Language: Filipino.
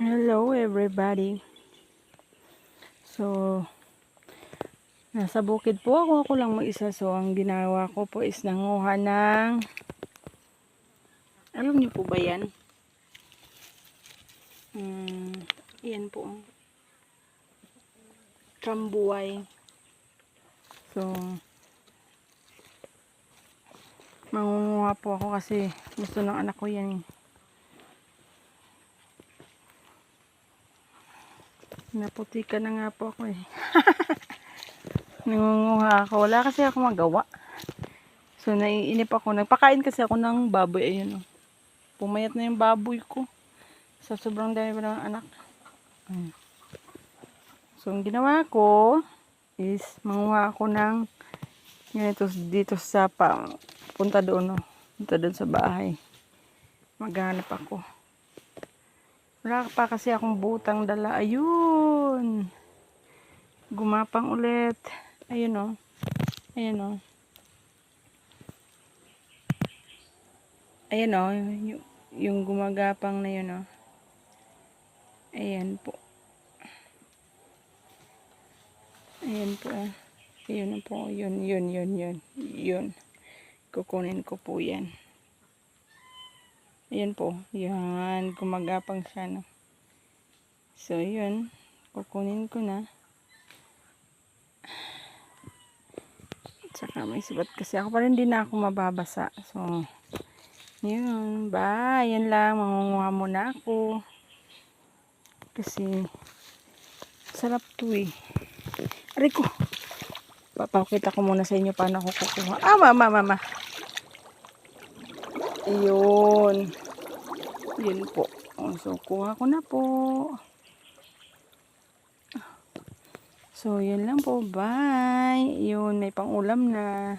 Hello everybody. So, nasa bukid po ako lang mag-isa. So, ang ginawa ko po is nanguha ng, alam niyo po ba yan? Yan po. Trambuay. So, mangunguha po ako kasi gusto ng anak ko yan eh. Naputikan na nga po ako eh. Nangunguha ako. Wala kasi ako magawa. So, naiinip ako. Nagpakain kasi ako ng baboy. Ayun oh. Pumayat na yung baboy ko. Sa sobrang dami ng anak. So, ang ginawa ko is manguha ako ng ganito dito sa punta doon. Oh. Punta doon sa bahay. Maghanap ako. Wala pa kasi akong butang dala. Ayun. Gumapang ulit. Ayun oh. Ayun oh. Ayan o, yung gumagapang na yun o. Ayan po. Ayan po. Ayan po. Yun. Kukunin ko po yan. Ayan po. Yan. Gumagapang siya no. So, yun. Kukunin ko na. Tsaka may sibat kasi ako pa rin din na ako mababasa. So, yun. Bye. Yan lang. Mangunguha muna ako. Kasi, sarap to eh. Aray ko. Papakita ko muna sa inyo paano ako kukuha. Mama. Yun. Yun po. So, kuha ko na po. So, yun lang po. Bye. Yun, may pang-ulam na.